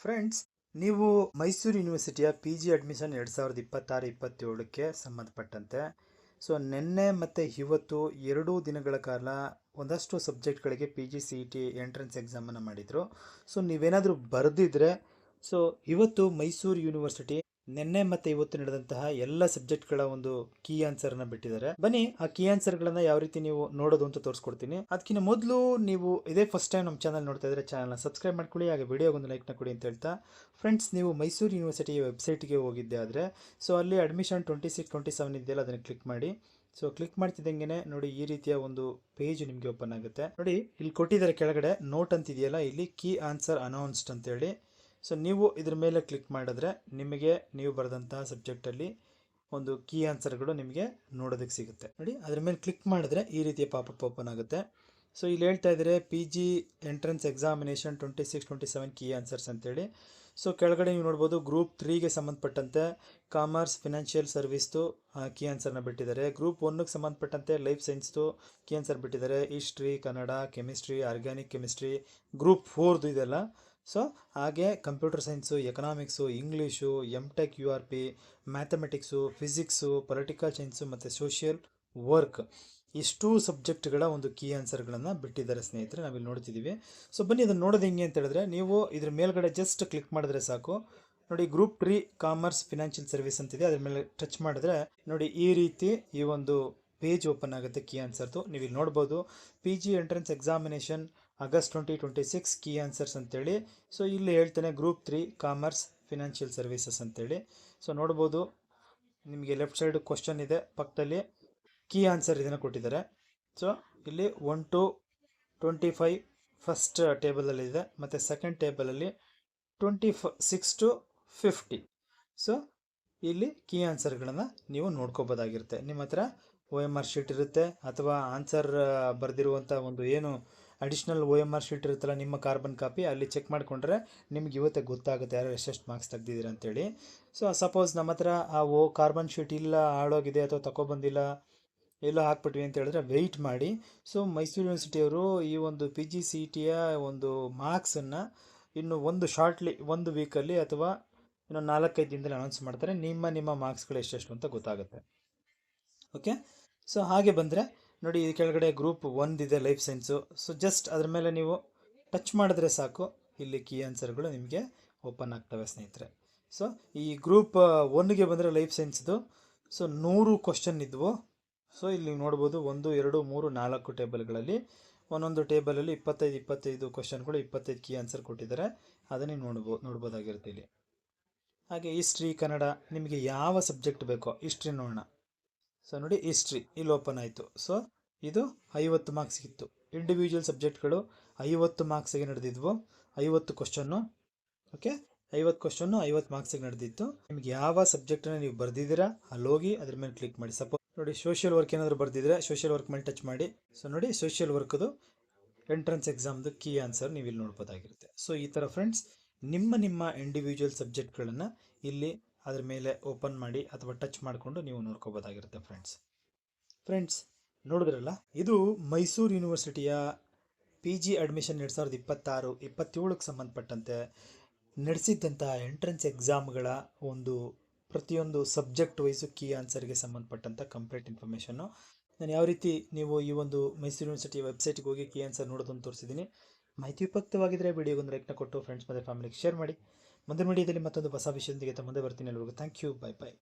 Friends, ನೀವು ಮೈಸೂರು ಯೂನಿವರ್ಸಿಟಿಯ P G admission 2026-27ಕ್ಕೆ ಸಂಬಂಧಪಟ್ಟಂತೆ ನಿನ್ನೆ ಮತ್ತು ಇವತ್ತು 2 ದಿನಗಳ ಕಾಲ ಒಂದಷ್ಟು ಸಬ್ಜೆಕ್ಟ್ಗಳಿಗೆ P G C E T entrance ಎಕ್ಸಾಮನ್ನು ಮಾಡಿದರು. ನೀವೇನಾದರೂ ಬರೆದಿದ್ರೆ ಇವತ್ತು ಮೈಸೂರು ಯೂನಿವರ್ಸಿಟಿ ನಿನ್ನೆ ಮತ್ತು ಇವತ್ತು ನಡೆದಂತಹ ಎಲ್ಲ ಸಬ್ಜೆಕ್ಟ್ಗಳ ಒಂದು ಕೀ ಆನ್ಸರ್ನ ಬಿಟ್ಟಿದ್ದಾರೆ. ಬನ್ನಿ ಆ ಕೀ ಆನ್ಸರ್ಗಳನ್ನ ಯಾವ ರೀತಿ ನೀವು ನೋಡೋದು ಅಂತ ತೋರಿಸ್ಕೊಡ್ತೀನಿ. ಅದಕ್ಕಿಂತ ಮೊದಲು ನೀವು ಇದೇ ಫಸ್ಟ್ ಟೈಮ್ ನಮ್ಮ ಚಾನಲ್ ನೋಡ್ತಾ ಇದ್ರೆ ಚಾನಲ್ನ ಸಬ್ಸ್ಕ್ರೈಬ್ ಮಾಡ್ಕೊಳ್ಳಿ, ಹಾಗೆ ವಿಡಿಯೋಗೊಂದು ಲೈಕ್ನ ಕೊಡಿ ಅಂತ ಹೇಳ್ತಾ, ಫ್ರೆಂಡ್ಸ್, ನೀವು ಮೈಸೂರು ಯೂನಿವರ್ಸಿಟಿ ವೆಬ್ಸೈಟ್ಗೆ ಹೋಗಿದ್ದೆ ಆದರೆ ಅಲ್ಲಿ ಅಡ್ಮಿಷನ್ 26-27 ಇದೆಯಲ್ಲ, ಅದನ್ನು ಕ್ಲಿಕ್ ಮಾಡಿ. ಕ್ಲಿಕ್ ಮಾಡ್ತಿದ್ದಂಗೆ ನೋಡಿ ಈ ರೀತಿಯ ಒಂದು ಪೇಜ್ ನಿಮಗೆ ಓಪನ್ ಆಗುತ್ತೆ. ನೋಡಿ ಇಲ್ಲಿ ಕೊಟ್ಟಿದ್ದಾರೆ ಕೆಳಗಡೆ ನೋಟ್ ಅಂತಿದೆಯಲ್ಲ, ಇಲ್ಲಿ ಕೀ ಆನ್ಸರ್ ಅನೌನ್ಸ್ಡ್ ಅಂತೇಳಿ. ನೀವು ಇದ್ರ ಮೇಲೆ ಕ್ಲಿಕ್ ಮಾಡಿದ್ರೆ ನಿಮಗೆ ನೀವು ಬರೆದಂತಹ ಸಬ್ಜೆಕ್ಟಲ್ಲಿ ಒಂದು ಕೀ ಆನ್ಸರ್ಗಳು ನಿಮಗೆ ನೋಡೋದಕ್ಕೆ ಸಿಗುತ್ತೆ. ನೋಡಿ ಅದ್ರ ಮೇಲೆ ಕ್ಲಿಕ್ ಮಾಡಿದ್ರೆ ಈ ರೀತಿಯ ಪಾಪಪ್ ಓಪನ್ ಆಗುತ್ತೆ. ಇಲ್ಲಿ ಹೇಳ್ತಾ ಇದ್ದಾರೆ P G entrance examination 26-27 key answers ಅಂತೇಳಿ. ಕೆಳಗಡೆ ನೀವು ನೋಡ್ಬೋದು ಗ್ರೂಪ್ 3ಗೆ ಸಂಬಂಧಪಟ್ಟಂತೆ ಕಾಮರ್ಸ್, ಫಿನಾನ್ಷಿಯಲ್ ಸರ್ವಿಸ್ದು ಕೀ ಆನ್ಸರ್ನ ಬಿಟ್ಟಿದ್ದಾರೆ. ಗ್ರೂಪ್ 1ಗೆ ಸಂಬಂಧಪಟ್ಟಂತೆ ಲೈಫ್ ಸೈನ್ಸ್ದು ಕೀ ಆನ್ಸರ್ ಬಿಟ್ಟಿದ್ದಾರೆ. History, Kannada, chemistry, organic chemistry. Group 4ದು ಇದೆಲ್ಲ. ಹಾಗೆ computer science, economics, English, M Tech, URP, mathematics, physics, political science ಮತ್ತು ಸೋಷಿಯಲ್ ವರ್ಕ್, ಇಷ್ಟು ಸಬ್ಜೆಕ್ಟ್ಗಳ ಒಂದು ಕೀ ಆನ್ಸರ್ಗಳನ್ನು ಬಿಟ್ಟಿದ್ದಾರೆ ಸ್ನೇಹಿತರೆ, ನಾವಿಲ್ಲಿ ನೋಡ್ತಿದ್ದೀವಿ. ಬನ್ನಿ ಅದನ್ನು ನೋಡೋದು ಹೆಂಗೆ ಅಂತ ಹೇಳಿದ್ರೆ, ನೀವು ಇದ್ರ ಮೇಲ್ಗಡೆ ಜಸ್ಟ್ ಕ್ಲಿಕ್ ಮಾಡಿದ್ರೆ ಸಾಕು. ನೋಡಿ ಗ್ರೂಪ್ 3 ಕಾಮರ್ಸ್, ಫಿನಾನ್ಷಿಯಲ್ ಸರ್ವಿಸ್ ಅಂತಿದೆ, ಅದ್ರ ಮೇಲೆ ಟಚ್ ಮಾಡಿದ್ರೆ ನೋಡಿ ಈ ರೀತಿ ಈ ಒಂದು ಪೇಜ್ ಓಪನ್ ಆಗುತ್ತೆ ಕೀ ಆನ್ಸರ್ದು. ನೀವು ಇಲ್ಲಿ ನೋಡ್ಬೋದು P G entrance examination August 2026 key answers ಅಂತೇಳಿ. ಇಲ್ಲಿ ಹೇಳ್ತೇನೆ ಗ್ರೂಪ್ 3 ಕಾಮರ್ಸ್, ಫಿನಾನ್ಷಿಯಲ್ ಸರ್ವಿಸಸ್ ಅಂತೇಳಿ. ನೋಡ್ಬೋದು ನಿಮಗೆ ಲೆಫ್ಟ್ ಸೈಡ್ ಕ್ವಶನ್ ಇದೆ, ಪಕ್ಕದಲ್ಲಿ ಕೀ ಆನ್ಸರ್ ಇದನ್ನು ಕೊಟ್ಟಿದ್ದಾರೆ. ಇಲ್ಲಿ 1 to 25 ಫಸ್ಟ್ ಟೇಬಲಲ್ಲಿ ಇದೆ, ಮತ್ತು ಸೆಕೆಂಡ್ ಟೇಬಲಲ್ಲಿ 26 to 50. ಇಲ್ಲಿ ಕೀ ಆನ್ಸರ್ಗಳನ್ನು ನೀವು ನೋಡ್ಕೋಬೋದಾಗಿರುತ್ತೆ. ನಿಮ್ಮ ಹತ್ರ OMR ಶೀಟ್ ಇರುತ್ತೆ, ಅಥವಾ ಆನ್ಸರ್ ಬರೆದಿರುವಂಥ ಒಂದು ಏನು ಅಡಿಷ್ನಲ್ OMR ಶೀಟ್ ಇರುತ್ತಲ್ಲ, ನಿಮ್ಮ ಕಾರ್ಬನ್ ಕಾಪಿ, ಅಲ್ಲಿ ಚೆಕ್ ಮಾಡಿಕೊಂಡ್ರೆ ನಿಮ್ಗೆ ಇವತ್ತೇ ಗೊತ್ತಾಗುತ್ತೆ ಯಾರು ಎಷ್ಟೆಷ್ಟು ಮಾರ್ಕ್ಸ್ ತೆಗ್ದಿದ್ದೀರ ಅಂತೇಳಿ. ಸಪೋಸ್ ನಮ್ಮ ಹತ್ರ ಆ ಕಾರ್ಬನ್ ಶೀಟ್ ಇಲ್ಲ, ಹಾಳೋಗಿದೆ, ಅಥವಾ ತಗೊಬಂದಿಲ್ಲ, ಎಲ್ಲೋ ಹಾಕ್ಬಿಟ್ವಿ ಅಂತ ಹೇಳಿದ್ರೆ ವೆಯ್ಟ್ ಮಾಡಿ. ಮೈಸೂರು ಯೂನಿವರ್ಸಿಟಿಯವರು ಈ ಒಂದು ಪಿ ಜಿ ಸಿ ಇ ಟಿಯ ಒಂದು ಮಾರ್ಕ್ಸನ್ನು ಇನ್ನು ಒಂದು ವೀಕಲ್ಲಿ ಅಥವಾ ಇನ್ನು 4-5 ದಿನದಲ್ಲಿ ಅನೌನ್ಸ್ ಮಾಡ್ತಾರೆ. ನಿಮ್ಮ ಮಾರ್ಕ್ಸ್ಗಳು ಎಷ್ಟೆಷ್ಟು ಅಂತ ಗೊತ್ತಾಗುತ್ತೆ. ಓಕೆ, ಹಾಗೆ ಬಂದರೆ ನೋಡಿ ಈ ಕೆಳಗಡೆ ಗ್ರೂಪ್ 1 ಇದೆ ಲೈಫ್ ಸೈನ್ಸು. ಜಸ್ಟ್ ಅದ್ರ ಮೇಲೆ ನೀವು ಟಚ್ ಮಾಡಿದ್ರೆ ಸಾಕು, ಇಲ್ಲಿ ಕೀ ಆನ್ಸರ್ಗಳು ನಿಮಗೆ ಓಪನ್ ಆಗ್ತವೆ ಸ್ನೇಹಿತರೆ. ಈ ಗ್ರೂಪ್ 1ಗೆ ಬಂದರೆ ಲೈಫ್ ಸೈನ್ಸ್ದು 100 ಕ್ವಶನ್ ಇದ್ವು. ಇಲ್ಲಿ ನೋಡ್ಬೋದು 1, 2, 3, 4 ಟೇಬಲ್ಗಳಲ್ಲಿ ಒಂದೊಂದು ಟೇಬಲಲ್ಲಿ 25 ಕ್ವಶನ್ಗಳು, 25 ಕೀ ಆನ್ಸರ್ ಕೊಟ್ಟಿದ್ದಾರೆ. ಅದನ್ನೇ ನೋಡ್ಬೋದಾಗಿರುತ್ತೆ ಇಲ್ಲಿ. ಹಾಗೆ ಹಿಸ್ಟ್ರಿ, ಕನ್ನಡ, ನಿಮಗೆ ಯಾವ ಸಬ್ಜೆಕ್ಟ್ ಬೇಕೋ ಹಿಸ್ಟ್ರಿ ನೋಡೋಣ. ನೋಡಿ ಹಿಸ್ಟ್ರಿ ಇಲ್ಲಿ ಓಪನ್ ಆಯಿತು. ಇದು 50 ಮಾರ್ಕ್ಸ್ ಇತ್ತು. ಇಂಡಿವಿಜುವಲ್ ಸಬ್ಜೆಕ್ಟ್ಗಳು 50 ಮಾರ್ಕ್ಸಿಗೆ ನಡೆದಿದ್ವು, 50 ಕ್ವಶನ್ನು. ಓಕೆ, 50 ಕ್ವಶನ್ನು 50 ಮಾರ್ಕ್ಸಿಗೆ ನಡೆದಿತ್ತು. ನಿಮ್ಗೆ ಯಾವ ಸಬ್ಜೆಕ್ಟನ್ನ ನೀವು ಬರೆದಿದ್ದೀರಾ ಅಲ್ಲೋಗಿ ಅದ್ರ ಮೇಲೆ ಕ್ಲಿಕ್ ಮಾಡಿ. ಸಪೋಸ್ ನೋಡಿ ಸೋಷಿಯಲ್ ವರ್ಕ್ ಏನಾದರೂ ಬರೆದಿದ್ರೆ ಸೋಷಿಯಲ್ ವರ್ಕ್ ಮೇಲೆ ಟಚ್ ಮಾಡಿ. ನೋಡಿ ಸೋಷಿಯಲ್ ವರ್ಕ್ದು ಎಂಟ್ರೆನ್ಸ್ ಎಕ್ಸಾಮ್ದು ಕೀ ಆನ್ಸರ್ ನೀವು ಇಲ್ಲಿ ನೋಡ್ಬೋದಾಗಿರುತ್ತೆ. ಈ ಥರ ಫ್ರೆಂಡ್ಸ್, ನಿಮ್ಮ ಇಂಡಿವಿಜುವಲ್ ಸಬ್ಜೆಕ್ಟ್ಗಳನ್ನು ಇಲ್ಲಿ ಅದ್ರ ಮೇಲೆ ಓಪನ್ ಮಾಡಿ ಅಥವಾ ಟಚ್ ಮಾಡಿಕೊಂಡು ನೀವು ನೋಡ್ಕೋಬೋದಾಗಿರುತ್ತೆ ಫ್ರೆಂಡ್ಸ್. ನೋಡಿದ್ರಲ್ಲ, ಇದು ಮೈಸೂರು ಯೂನಿವರ್ಸಿಟಿಯ ಪಿ ಜಿ ಅಡ್ಮಿಷನ್ 2026-27ಕ್ಕೆ ಸಂಬಂಧಪಟ್ಟಂತೆ ನಡೆಸಿದ್ದಂತಹ ಎಂಟ್ರೆನ್ಸ್ ಎಕ್ಸಾಮ್ಗಳ ಒಂದು ಪ್ರತಿಯೊಂದು ಸಬ್ಜೆಕ್ಟ್ ವೈಸು ಕೀ ಆನ್ಸರ್ಗೆ ಸಂಬಂಧಪಟ್ಟಂಥ ಕಂಪ್ಲೀಟ್ ಇನ್ಫಾರ್ಮೇಷನ್ನು. ನಾನು ಯಾವ ರೀತಿ ನೀವು ಈ ಒಂದು ಮೈಸೂರು ಯೂನಿವರ್ಸಿಟಿ ವೆಬ್ಸೈಟ್ಗೆ ಹೋಗಿ ಕೀ ಆನ್ಸರ್ ನೋಡೋದನ್ನು ತೋರಿಸಿದ್ದೀನಿ. ಮಾಹಿತಿ ಉಪಯುಕ್ತವಾಗಿದ್ದರೆ ವಿಡಿಯೋಗೊಂದು ಲೈಕ್ನ ಕೊಟ್ಟು ಫ್ರೆಂಡ್ಸ್ ಮತ್ತು ಫ್ಯಾಮಿಲಿಗೆ ಶೇರ್ ಮಾಡಿ. ಮುಂದಿನ ವಿಡಿಯೋದಲ್ಲಿ ಮತ್ತೊಂದು ಹೊಸ ವಿಷಯದೊಂದಿಗೆ ಮುಂದೆ ಬರ್ತೀನಿ. ಎಲ್ಲರಿಗೂ ಥ್ಯಾಂಕ್ ಯು, ಬೈ.